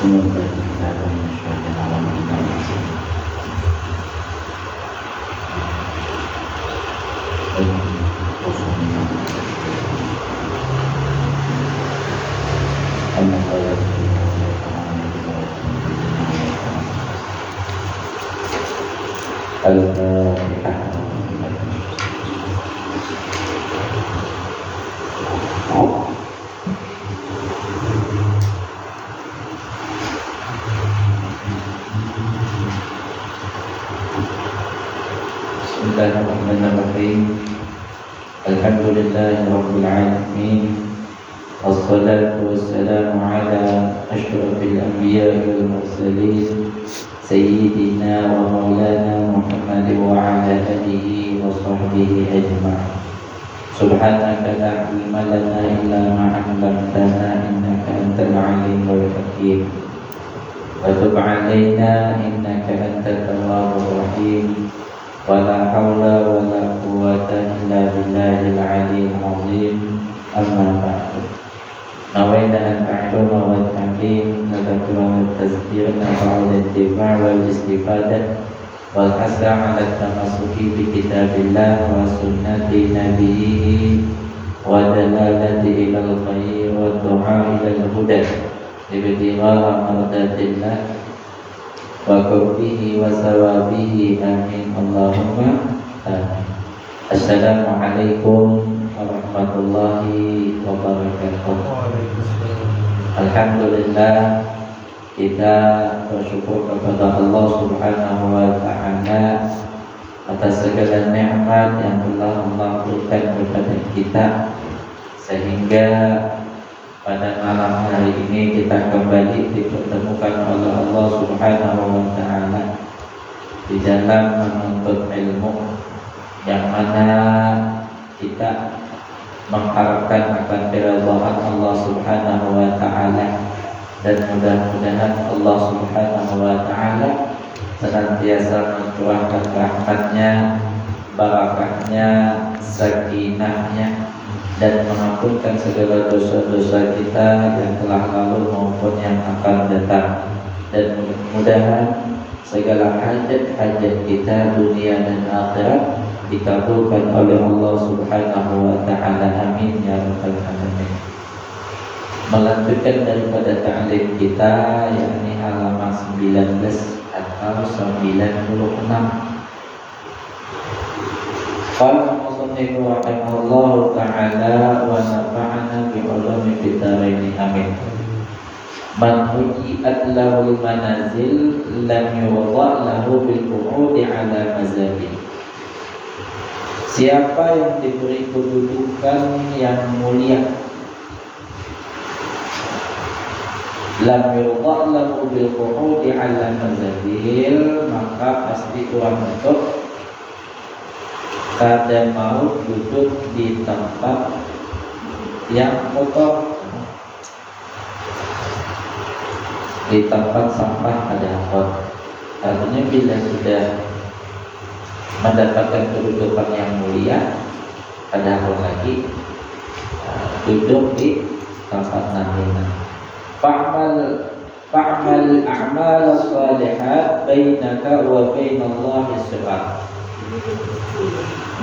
Semoga kita akan mensyukur alam kita masing. Bismillahirrahmanirrahim. Alhamdulillahirabbil alamin. Wassalatu wassalamu ala asyrafil anbiya'i wal mursalin sayyidina wa maulana Muhammad wa ala alihi wa sahbihi ajma'in. Subhanaka la ilma lana illa ma 'allamtana innaka antal alimul hakim. Wa tub 'alaina innaka antat tawwabur rahim. Wala haula wala quwwata illa billahil aliyyil azim. Amma ba'du. Nawaina al-ma'luma wal ta'lim nadhkura wal tazkir nafa'ul intifa' wal istifadah wal hasa 'ala at-tamassuki bi kitabillah wa sunnati nabiyhi wa dalalati ila al-khair wa du'a ila al-huda ibtigha'a mardatillah wa qurbihi wa sawabihi amin Allahumma amin. Assalamualaikum warahmatullahi wabarakatuh. Alhamdulillah, kita bersyukur kepada Allah Subhanahu wa ta'ala atas segala nikmat yang telah Allah berikan kepada kita, sehingga pada malam hari ini kita kembali dipertemukan oleh Allah Subhanahu wa ta'ala di dalam menuntut ilmu, yang mana kita mengharapkan akan keridhaan Allah Subhanahu wa ta'ala, dan mudah-mudahan Allah Subhanahu wa ta'ala senantiasa mencurahkan rahmatnya, barakahnya, sakinahnya, dan mengampunkan segala dosa-dosa kita yang telah lalu maupun yang akan datang, dan mudah-mudahan segala hajat-hajat kita dunia dan akhirat dikabulkan oleh Allah Subhanahu wa ta'ala, amin ya rabbal alamin. Melanjutkan daripada ta'lim kita, yakni halaman 19 atau 96. Qala musannif rahimahullahu ta'ala wa nafa'ana bi ulumi fid dharain amin. Man hujiat lahul manazil lam yuwadha lahu bil qu'udi ala mazhabi. Siapa yang diberi kedudukan yang mulia, lam yuwadha lahu bil qu'udi ala mazhabil, maka pasti orang itu kada mau duduk di tempat yang kotor, di tempat sampah ada kotor. Artinya bila sudah mendapatkan kedudukan yang mulia, ada lagi duduk di tempat namina. Fa'mal a'mal salihat bainaka wa bainallahi sirat.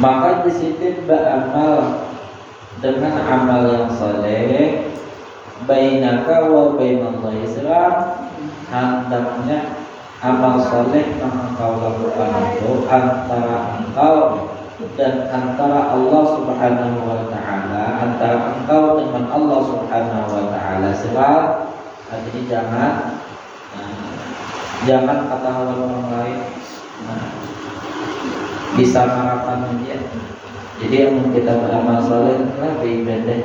Maka di situ beramal dengan amal yang saleh, bainaka wa bainallahi sirat, hendaknya amal saleh yang engkau lakukan itu antara engkau dan antara Allah Subhanahu wa ta'ala, antara engkau dengan Allah Subhanahu wa ta'ala sirat. Artinya jangan kata orang lain disamarakan dia. Jadi yang kita beramal saleh adalah beribadah.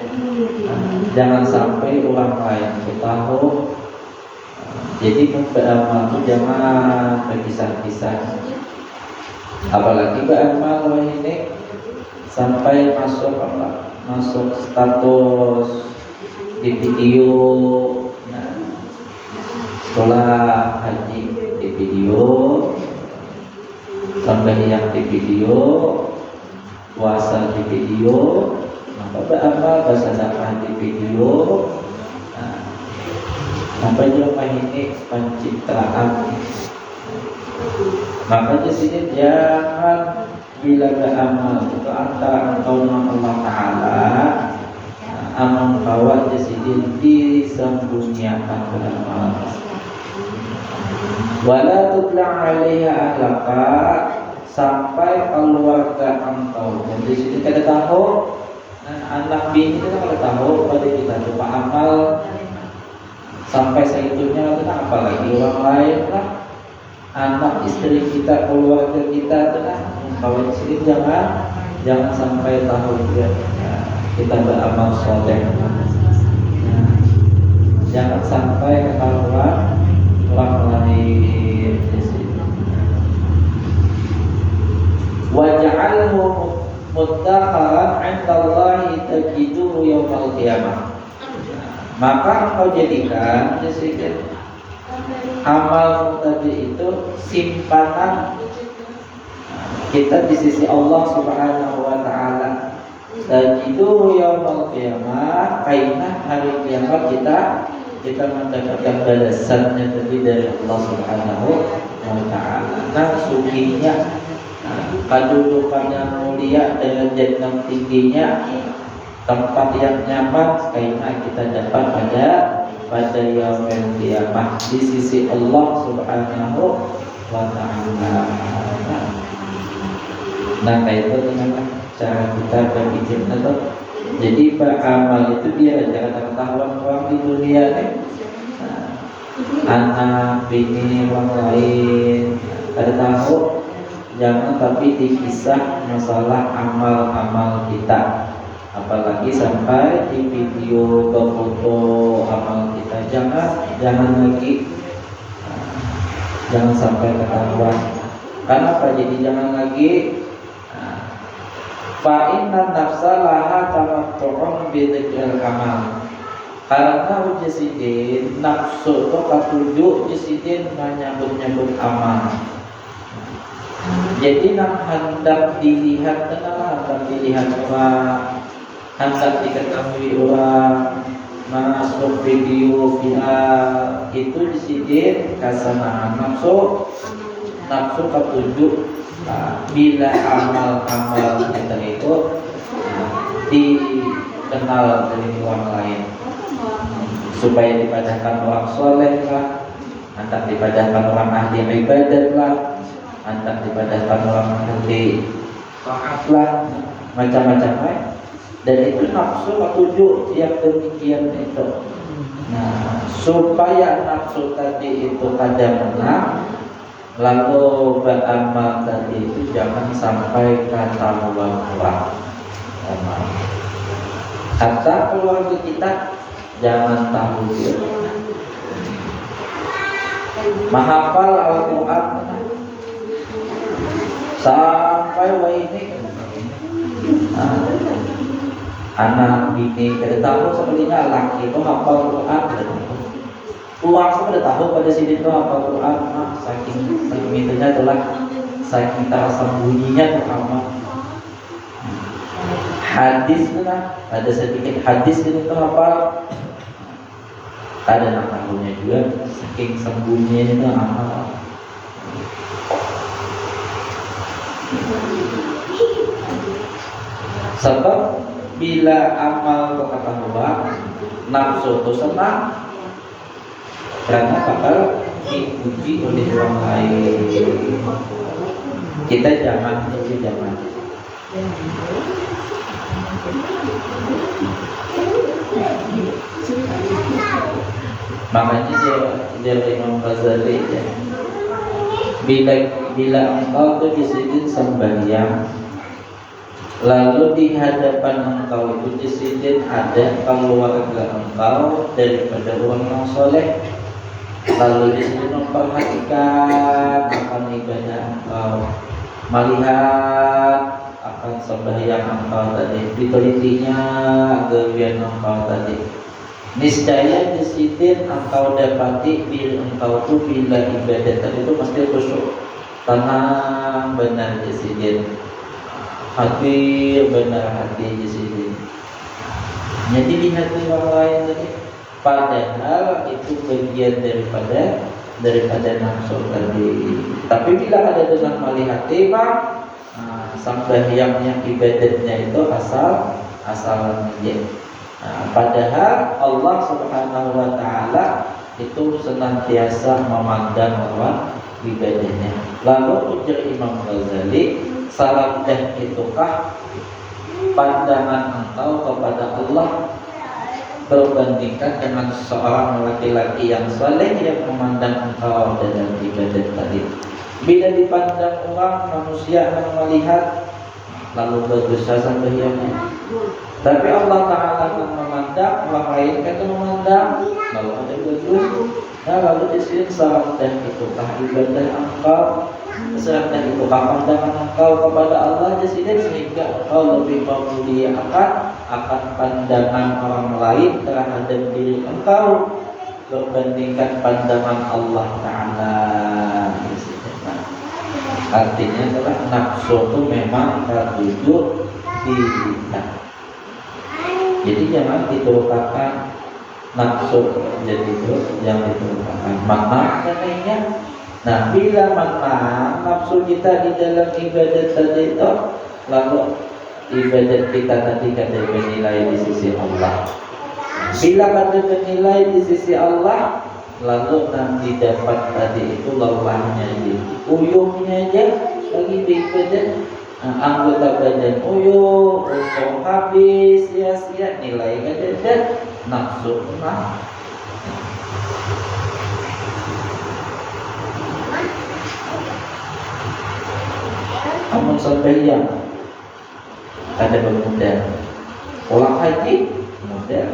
Jangan sampai orang lain tahu. Jadi beramal itu jangan berpisah-pisah. Apalagi beramal ini sampai masuk status di video, sekolah haji di video, sembahyang di video, puasa di video, maka beramal bersedekah di video. Sampai jelema ini pencitraan. Maka di sini jangan bila beramal itu antara engkau dengan Allah Taala, amal kau di sini disembunyikan beramal. Wala tutla 'alaiha ahlaka, sampai keluarga engkau. Dan di sini kita tahu anak bini kita kalau tahu pada kita coba amal sampai segitunya kita apalagi orang lain lah, anak istri kita, keluarga kita itu kan kalau sini jangan sampai tahu juga kita beramal soleh. Jangan sampai ketahuan orang lain di sini. Waj'alhu muttaqan 'inda Allahi tajiduhu yaumal qiyamah. Maka engkau jadikan di sini amal tadi itu simpanan kita di sisi Allah Subhanahu wa taala. Tajiduhu yaumal qiyamah, karena hari kiamat kita mendapatkan balasannya tadi dari Allah Subhanahu wa taala. Nah, suginya, kedudukan yang mulia, derajat yang tingginya, tempat yang nyaman, karena kita dapat pada yaumil qiyamah di sisi Allah Subhanahu wa taala. Nah, itu dengan cara kita berpikir atau jadi beramal itu biar jangan ketahuan orang di dunia nih, anak bini orang lain ada tahu, jangan tapi dikisah masalah amal-amal kita, apalagi sampai di video atau foto amal kita, jangan lagi, jangan sampai ketahuan. Karena apa? Jadi jangan lagi. Fa inna nafsa laha tamattu'un bi dzikril amal. Karena ujisidin nafsu itu katujuk ujisidin menyambut-nyambut amal. Jadi nak hendak dilihat, kenapa hendak dilihat orang, hendak diketahui orang, masuk video viral itu ujisidin kasana nafsu katujuk. Bila amal-amal kita itu dikenal dari orang lain, supaya dipadahkan orang soleh lah, hendak dipadahkan orang ahli ibadat lah, hendak dipadahkan orang ahli taat lah, macam-macam lah. Dan itu nafsu tujuh yang demikian itu. Nah, supaya nafsu tadi itu kada menang, lalu beramal tadi itu jangan sampai kata luar. Kata keluarga kita jangan tahu dia. Menghafal Al-Quran sampai ini anak bini kada tahu sebenarnya laki itu hafal Quran. Uang sudah tahu pada sini itu apa Quran, saking itunya itulah, saking terasa bunyinya tuh amal. Hadis itu lah, ada sedikit hadis itu apa? Ada namanya juga, saking sembunyinya itu amal. Sebab bila amal ketahuan, nafsu itu senang. Karena bakal dipuji oleh orang lain. Kita jangan. Makanya dia Imam Ghazali ya. Bila engkau tuh disini sembahyang, lalu di hadapan engkau itu disini ada keluarga engkau daripada orang yang soleh, lalu di sini memperhatikan akan ibadah engkau, melihat akan sembahyang engkau tadi, ditelitinya kegiatan engkau tadi, niscaya di sini engkau dapati diri engkau tu bila ibadah tadi itu pasti khusyuk, tenang benar di sini, hati benar hati di sini. Jadi lihat orang lain tadi padahal itu bagian daripada nafsu tadi. Tapi bila ada dengan melihat bang, sembahyangnya ibadatnya itu asalan aja. Padahal Allah Subhanahu wa taala itu senantiasa memandang orang ibadahnya. Lalu ujar Imam Ghazali, saladah itukah pandangan engkau kepada Allah berbandingkan dengan seorang laki-laki yang saleh yang memandang engkau dalam ibadat tadi. Bila dipandang orang manusia yang melihat lalu bagus sembahyangnya. Tapi Allah Ta'ala yang memandang, orang lain kan memandang lalu ada bagus. Nah lalu disini saladah itukah ibadah engkau, saladah itukah pandangan engkau kepada Allah disini, sehingga engkau lebih memuliakan akan pandangan orang lain terhadap diri engkau berbandingkan pandangan Allah Ta'ala. Artinya adalah nafsu itu memang tertuju di kita. Jadi jangan diturukakan nafsu, jadi itu yang diturukakan mana katanya. Nah bila mana nafsu kita di dalam ibadat tadi itu, lalu ibadat kita tadi kata bernilai di sisi Allah. Bila kata bernilai di sisi Allah, lalu nanti dapat tadi itu lelahnya jadi uyuhnya aja lagi ibadat, anggota badan uyuh, untuk habis sia-sia, nilai kata nafsu nah. Amun sembahyang ada bermodal, pulang haji modal,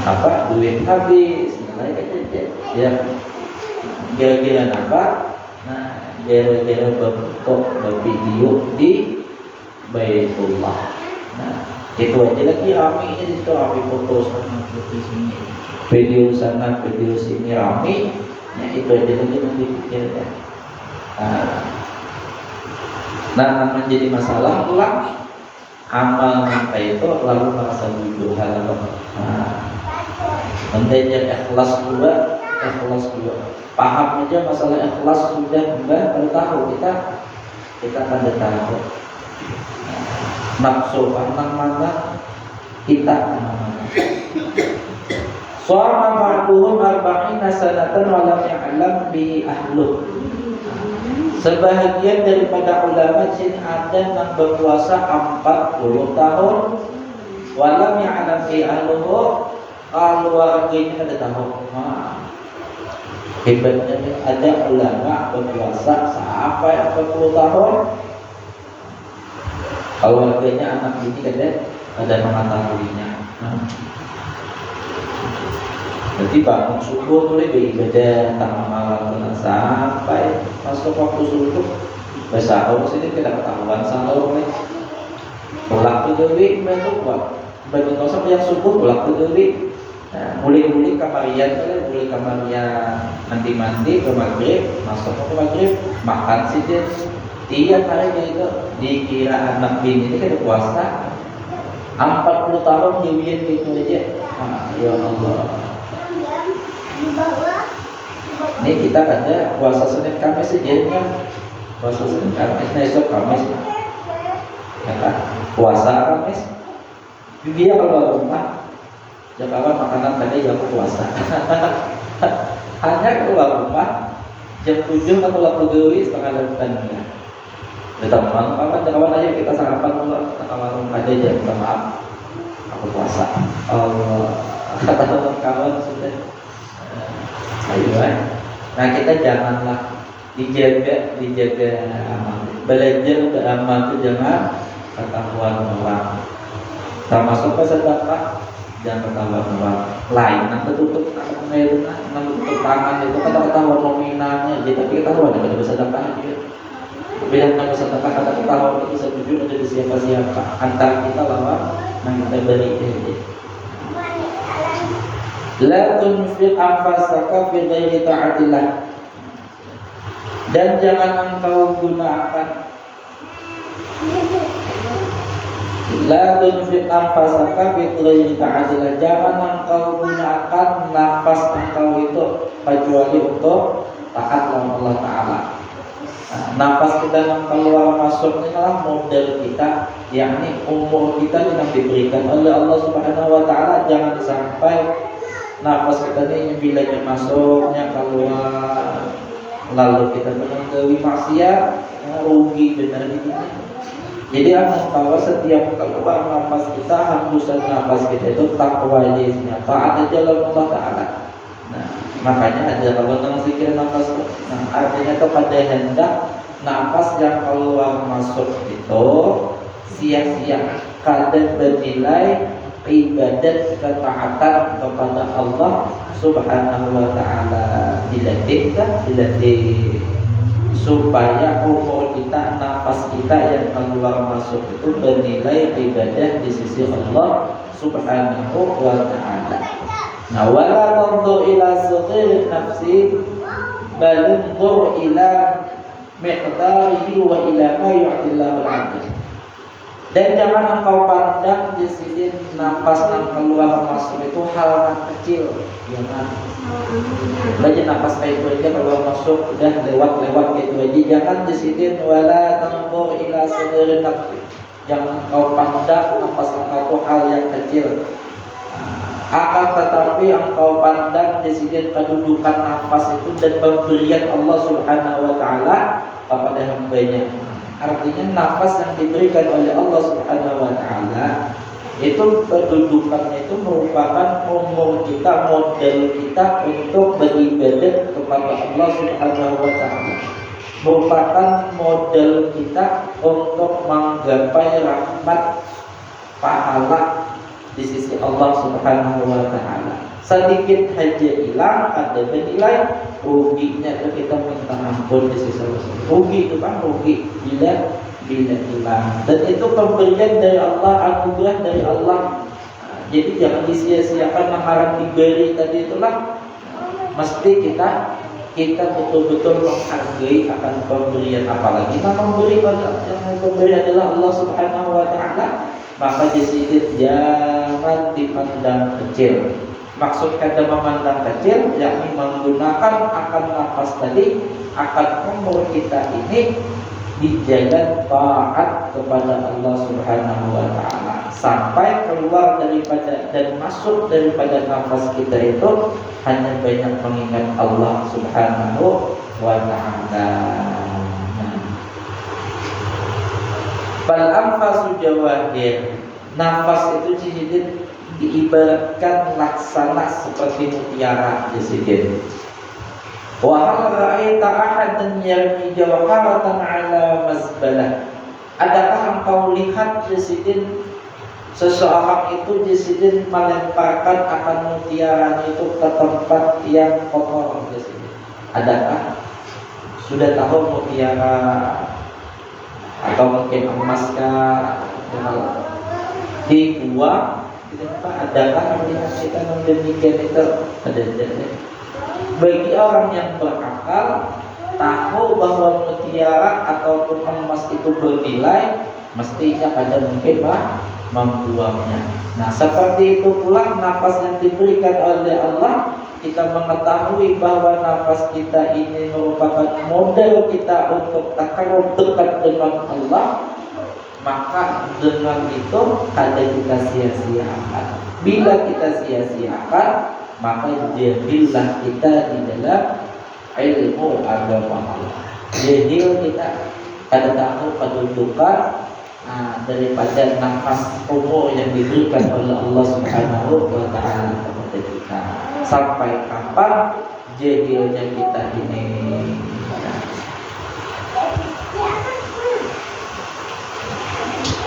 apa duit habis, nilai aja ya gara-gara apa? Nah gara-gara berfoto bervideo di Baitullah. Nah itu aja lagi rame ini itu, rame foto sana foto sini, video sana video sini rame. Ya itu aja lagi yang dipikirkan. Nah menjadi masalah pula amal sampai itu lalu merasa jujur halal. Menjadi ikhlas juga, paham aja masalah ikhlas sudah enggak tahu kita akan tahu. Nafsu mana kita mana. Shoma ba'duhum arba'ina sanatan wa lam ya'lam bihi ahluh. Sebahagian daripada ulama jin ada yang berpuasa 40 tahun walam ya'lam bihi ahluh, kalau warganya ada tahu. Hebatnya ada ulama berpuasa sampai 40 tahun, kalau warganya anak ini ada mengetahuinya. Jadi bangun subuh tuh beribadah tengah malam sampai masuk waktu subuh bersahur sini kita ketahuan sahur nih. Pulang ke dewi bentuk buat bangun sampai yang subuh pulang ke dewi. Nah, mulai kamarian mulai kamarian mandi ke maghrib, masuk ke maghrib makan sih dia. Tiap hari itu dikira anak bini ini kan puasa 40 tahun diwiin gitu aja. Ya Allah. Ini kita ada puasa Senin Kamis sejarahnya, puasa Senin Kamis, esok Kamis, ya kan? Puasa Kamis, dia kalau rumah, jakawan makanan tadi jam puasa. Hanya keluar rumah jam 7 atau waktu dewi setengah 8 ya. Teman kawan aja kita sarapan dulu, kawan rumah aja jam maaf, aku puasa. Allah, kata kawan sudah. Ayo, nah kita janganlah dijaga amal, belajar beramal itu jangan ketahuan orang. Termasuk sedekah jangan ketahuan orang lain. Nah tutup tangan itu kan ketahuan nominalnya, jadi tapi ketahuan ada bersedekah dia. Bila kita bersedekah ada ketahuan itu setuju dari siapa antara kita lawan yang kita beri ini. La tunfiq anfasaka fi ghairi ta'atillah, dan jangan engkau gunakan La tunfiq anfasaka fi ghairi ta'atilah. Jangan engkau gunakan nafas engkau itu kecuali untuk taat kepada Allah Ta'ala. Nah, nafas kita yang keluar masuk ini adalah model kita, yakni umur kita yang diberikan oleh Allah Subhanahu Wa Ta'ala. Jangan sampai nafas kita ini bilanya masuknya keluar, lalu kita menanggapi maksiat, rugi benar ini. Jadi bahwa setiap keluar nafas kita, hembusan nafas kita itu takwa dirinya, taat jalan Allah Ta'ala. Nah, makanya ada kalau zikir nafas. Nah, artinya kepada hendak nafas yang keluar masuk itu sia-sia, kadang bernilai ibadat ketaatan kepada Allah Subhanahu Wa Ta'ala. Dilatih supaya umur kita, nafas kita yang keluar masuk itu bernilai ibadah di sisi Allah Subhanahu Wa Ta'ala. Nah, wala tanzur ila saghir nafsi bal tanzur ila miqdarihi wa ila ma yu'tillahu al-'abd. Dan jangan engkau pandang di sini nafas yang keluar masuk itu hal yang kecil. Jangan baca nafas kayak itu aja keluar masuk udah lewat gitu aja. Jangan di sini wala tanzur ila saghir nafsi. Jangan engkau pandang nafas engkau itu hal yang kecil. Akan tetapi engkau pandang di sini kedudukan nafas itu dan pemberian Allah Subhanahu Wa Ta'ala kepada hambanya. Artinya nafas yang diberikan oleh Allah Subhanahu Wa Ta'ala itu kedudukannya itu merupakan umur kita, model kita untuk beribadah kepada Allah Subhanahu Wa Ta'ala, merupakan model kita untuk menggapai rahmat pahala di sisi Allah Subhanahu Wa Ta'ala. Sedikit saja hilang ada bernilai ruginya, kita minta ampun di sisi Allah. Rugi itu kan rugi bila hilang. Dan itu pemberian dari Allah, anugerah dari Allah. Jadi jangan disia-siakan yang diberi tadi itulah. Mesti kita betul-betul menghargai akan pemberian, apalagi yang memberi adalah Allah Subhanahu Wa Ta'ala. Maka di sini jangan dipandang kecil. Maksud kata memandang kecil yakni menggunakan akan nafas tadi, akan umur kita ini di jalan taat kepada Allah Subhanahu Wa Ta'ala sampai keluar daripada dan masuk daripada nafas kita itu hanya banyak mengingat Allah Subhanahu Wa Ta'ala. Bal anfasu jawahir. Nafas itu diibaratkan laksana seperti mutiara di sini. Wa hal ra'aita ahadan yarmi jawharatan 'ala mazbalah. Adakah engkau lihat di sini seseorang itu di sini melemparkan akan mutiara itu ke tempat yang kotor di sini? Adakah sudah tahu mutiara atau mungkin emaskah dibuang? Adakah melihat kita demikian itu? Ada. Bagi orang yang berakal tahu bahwa mutiara ataupun emas itu bernilai, mestinya pada mungkin membuangnya. Nah, seperti itu pula nafas yang diberikan oleh Allah. Kita mengetahui bahwa nafas kita ini merupakan model kita untuk takarrub dekat dengan Allah, maka dengan itu ada kita sia-siakan. Bila kita sia-siakan, maka jahillah kita di dalam ilmu agama Allah. Jahil kita kada tahu kedudukan daripada nafas umur yang diberikan oleh Allah Subhanahu Wa Ta'ala kepada kita. Sampai kapan jahilnya kita ini?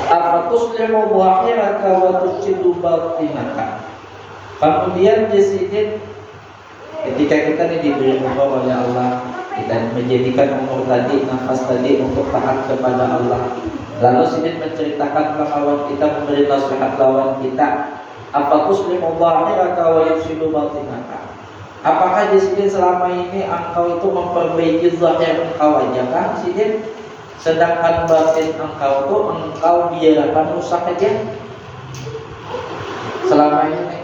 Apa tuslimu dhahiraka wa tujidu batinaka. Kemudian di sini ketika kita ini diberi umur oleh Allah, kita menjadikan umur tadi, nafas tadi untuk taat kepada Allah. Lalu sini menceritakan lawan kita, memberi nasihat lawan kita. Apa tuslimu dhahiraka wa yusidu batinaka. Apakah di sini selama ini engkau itu memperbaiki zahir engkau aja kan? Sini Sedangkan batin engkau tuh engkau biarkan rusak aja selama ini.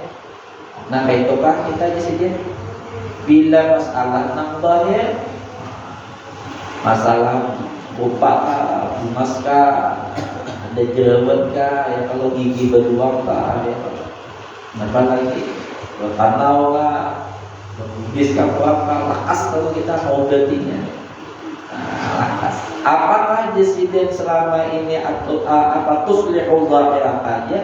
Nah itu kan kita di sini bila masalah nambah ya, masalah lupa bumas kah, ada jerawat kah, ya kalau gigi berluang kah, ya apa lagi bertanau kah, berbis kah, apa lakas kalau kita mau gantinya. Lakas. Apakah disiden selama ini atau apa tuslihul zahirah aja?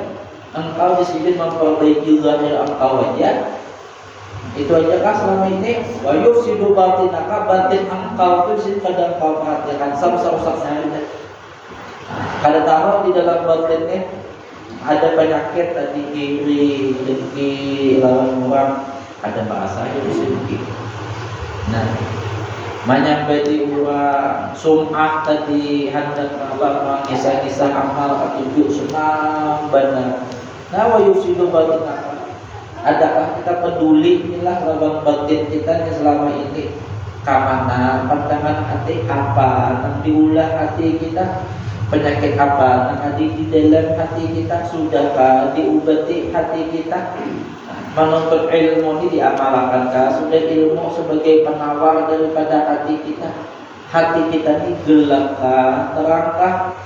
Engkau disiden memperbaiki zahir engkau aja? Itu aja kah selama ini? Wa yufsidu batinaka, batin engkau itu kadang kau perhatikan rusak-rusaknya aja. Kadang tahu di dalam batinnya ada penyakit tadi iri, dengki, lawan orang, ada bahasa itu sedikit. Nah, menyampai di orang sum'ah tadi hendak mengisah-kisah amal atau tujuh senang benar. Nah, wa yufsidu batinaka. Adakah kita peduli inilah lawan batin kita yang selama ini kamana pandangan hati apa yang diulah hati kita, penyakit apa yang ada di dalam hati kita, sudahkah diobati hati kita? Menuntut ilmu ini diamalkankah? Sudah ilmu sebagai penawar daripada hati kita? Hati kita ini gelapkah, terangkah?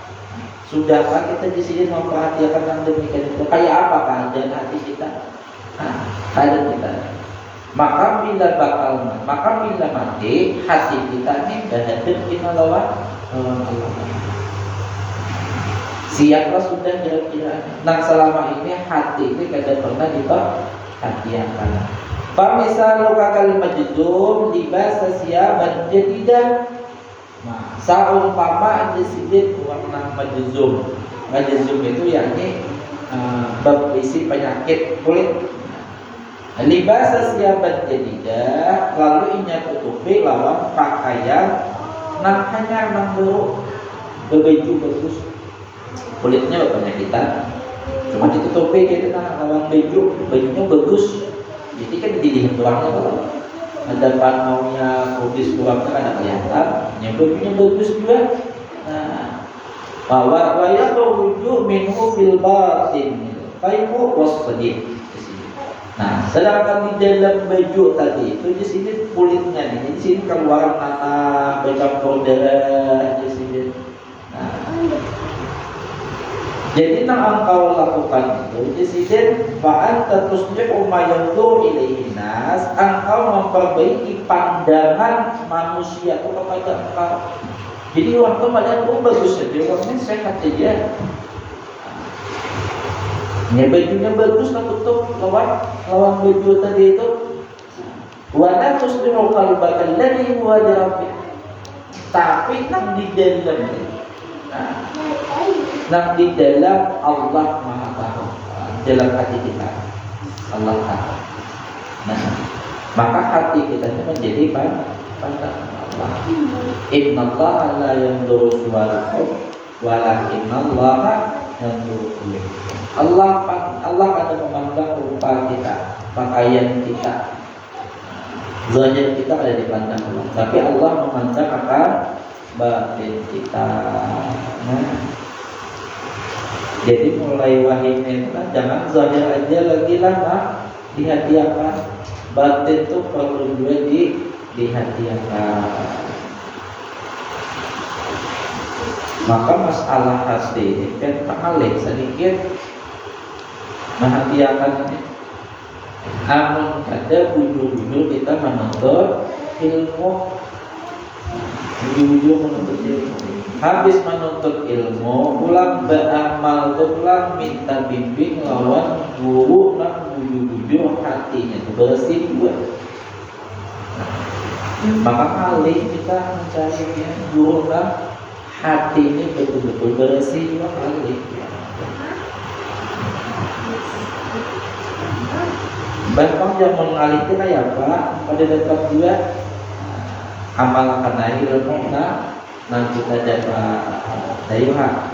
Sudahkah kita di sini memperhatikan yang demikian itu? Kayak apa keadaan hati kita? Keadaan kita. Maka bila mati hati kita ini berhadap kita lawan Allah. Siaplah sudah kira-kira. Nah selama ini hati ini kadang pernah diperhatikan. Famisalu kakal majzum libasa siyaban jadidah. Nah, saumpama disebut warna majzum. Majzum itu yakni berisi penyakit kulit. Libasa siyaban jadidah, lalu inya tutupi lawan pakaian nah hanya memburuk berbaju bagus. Kulitnya bapaknya kita cuma ditutupi gitu nah lawan bajunya bagus. Jadi kan dilihat orangnya kalau ada panaunya kubis kurangnya kan ada kelihatan, yang bajunya bagus juga. Nah, bahwa wayah wujud minhu fil batin kaimu wasfadi. Nah, sedangkan di dalam baju tadi itu di sini kulitnya nih, di sini keluar nanah bercampur darah di sini. Nah, jadi yang engkau lakukan itu di sini fa'an tatuslihu ma yanzuru ilaihi nas, engkau memperbaiki pandangan manusia itu kepada engkau. Jadi waktu melihat bagus saja, orangnya sehat saja. Ya bajunya bagus lah tutup lawan baju tadi itu. Wala tuslihu qalbaka alladhi huwa rabbi. Tapi nang di dalam di dalam Allah Maha Tahu, dalam hati kita Allah tahu. Nah, maka hati kita itu menjadi pandangan Allah. Innallaha la yanzuru suwarakum walakinnallaha yanzuru qulubakum. Allah akan memandang rupa kita, pakaian kita, zahir kita ada dipandang Allah. Tapi Allah memandang akan batin kita. Nah, jadi mulai wahyu itu jangan zahir aja lagi lama dihati-hatikan. Batin itu perlu juga dihati-hatikan. Maka masalah hati ini kan paling sedikit menghati-hatikan ini. Amun ada bujur-bujur kita menuntut ilmu, bujur-bujur menuntut ilmu. Habis menuntut ilmu, pulang beramal, pulang minta bimbing lawan guru nak bujur-bujur hatinya itu bersih juga. Maka kali kita mencari guru nak hati ini betul-betul bersih juga kali. Bahkan yang mengalir itu kayak apa? Pada datang juga amal akan naik ilmu nanti kita dapat dayuha.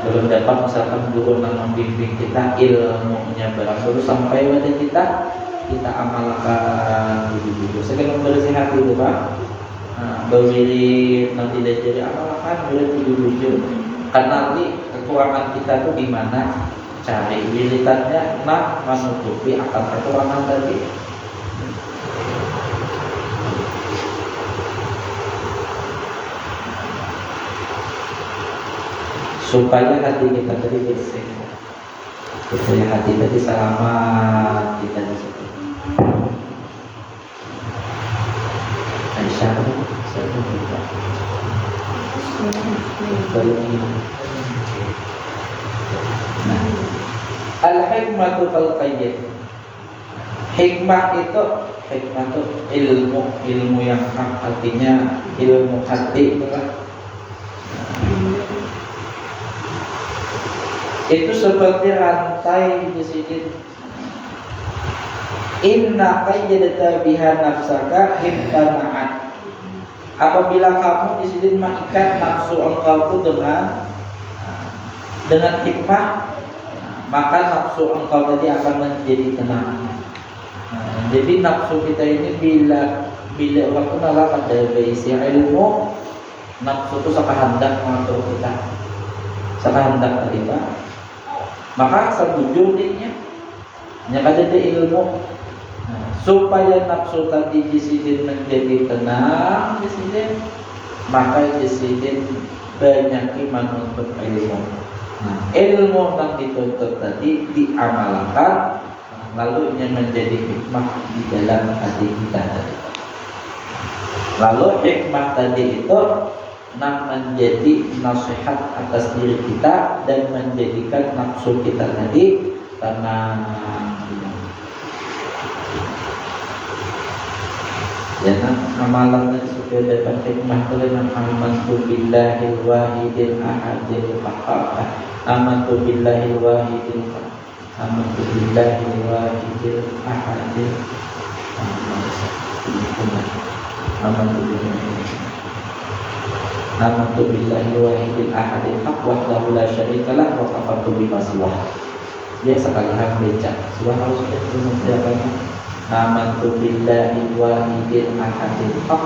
Belum dapat misalkan guru yang membimbing kita ilmunya barang baru sampai pada kita amalkan dulu. Sekarang bersih hati itu Pak. berwirid nanti dia jadi apalagi wirid karena nanti kekurangan kita tuh gimana cari wiridannya menutupi akan kekurangan tadi. Supaya hati kita tadi bersih, supaya hati tadi selamat kita di situ. Aisyah, nah, al-hikmatu kal qayyid. Hikmah itu ilmu yang hak, artinya ilmu hati itu kan. Itu seperti rantai di sini. Inna qayyadta biha nafsaka himtana'at. Apabila kamu di sini mengikat nafsu engkau itu dengan hikmah, maka nafsu engkau tadi akan menjadi tenang. Jadi nafsu kita ini bila waktu nala pada berisi ilmu, nafsu itu sangat hendak mengatur kita, sangat hendak tadi Pak. Maka sebujurnya ada ilmu, supaya nafsu tadi di sini menjadi tenang di sini, maka di sini banyak menuntut ilmu. Ilmu yang dituntut tadi diamalkan, lalu ini menjadi hikmah di dalam hati kita tadi. Lalu hikmah tadi itu menjadi nasihat atas diri kita dan menjadikan nafsu kita tadi tenang. Jangan amalan tadi supaya dapat hikmah dengan amantu billahil wahidil ahadil qahhar. Amantu billahil wahidil qahhar. Amantu billahil wahidil ahadil Amantu billahi wahidil ahadil haq wahdahu la syarikalah wa kafartu bima siwah. Dia sekali baca surah Al-Qur'an itu menjelaskan amantu billahi wahidil ahadil haq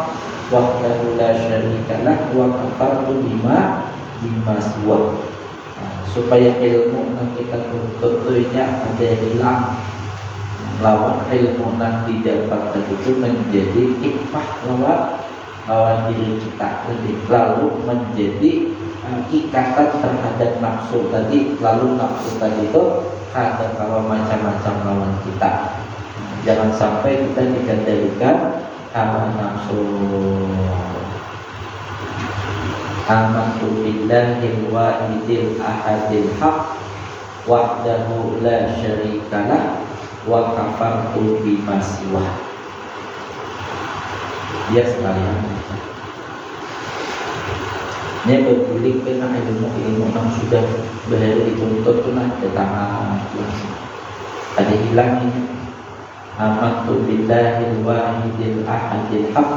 wahdahu la syarikalah wa kafartu bima siwah. Supaya ilmu yang kita tuntutnya ada hilang, lawan ilmu yang didapat itu menjadi hikmah lawan diri kita tadi, lalu menjadi ikatan terhadap nafsu tadi, lalu nafsu tadi itu ada kalau macam-macam lawan kita. Jangan sampai kita dikendalikan hawa nafsu. Amantu billahil wahidil ahadil haq wahdahu la syarikalah wa kafartu bima siwah. Dia sekalian ini berkulik kena ilmu yang sudah berhari dituntut kena datang ada hilang ini. Amantu billahil wahidil ahadil haq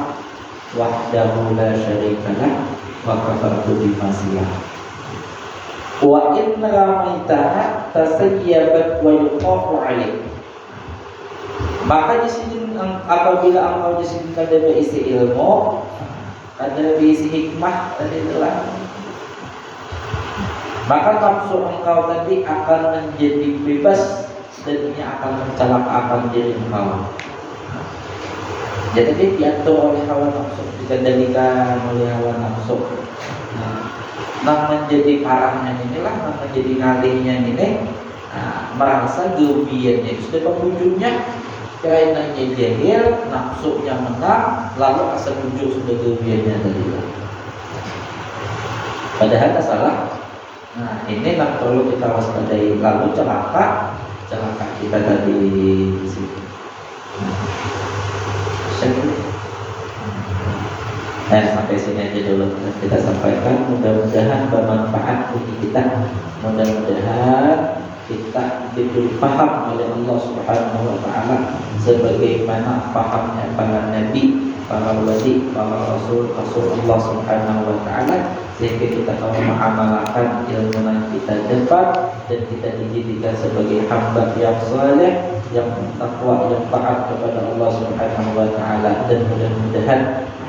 wahdahu la syarikalah wa kafartu bima siwah. Wa in ramaita tasayyabat wa yuqafu alaih. Maka di sini apabila engkau di sini ada berisi ilmu, ada berisi hikmah tadi telah, maka nafsu engkau tadi akan menjadi bebas dan ini akan mencelakakan diri engkau. Jadi diatur oleh hawa nafsu, dikendalikan oleh hawa nafsu. Nah, menjadi parahnya inilah, menjadi ngalihnya ini, merasa gebiannya itu sudah wujudnya. Karena jahil, nafsunya menang, lalu asal wujud sudah gebiannya tadi. Padahal salah. Nah, ini yang perlu kita waspadai. Lalu celaka kita tadi di sini. Nah, sampai sini aja dulu kita sampaikan. Mudah-mudahan bermanfaat bagi kita. Mudah-mudahan kita diberi paham oleh Allah Subhanahu wa taala sebagaimana pahamnya para nabi, para wali, para rasul Allah Subhanahu wa taala sehingga kita mau mengamalkan ilmu yang kita dapat dan kita dijadikan sebagai hamba yang saleh, yang takwa, yang taat kepada Allah Subhanahu wa taala, dan mudah-mudahan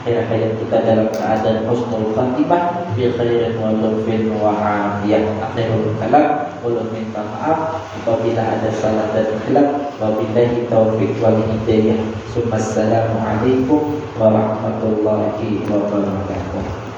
akhir hayat kita dalam keadaan husnul khatimah bi khairin wa lutfin wa afiyah. Akhirul kalam, ulun minta maaf apabila ada salah dan khilaf. Wabillahi taufiq wal hidayah. Assalamualaikum warahmatullahi wabarakatuh.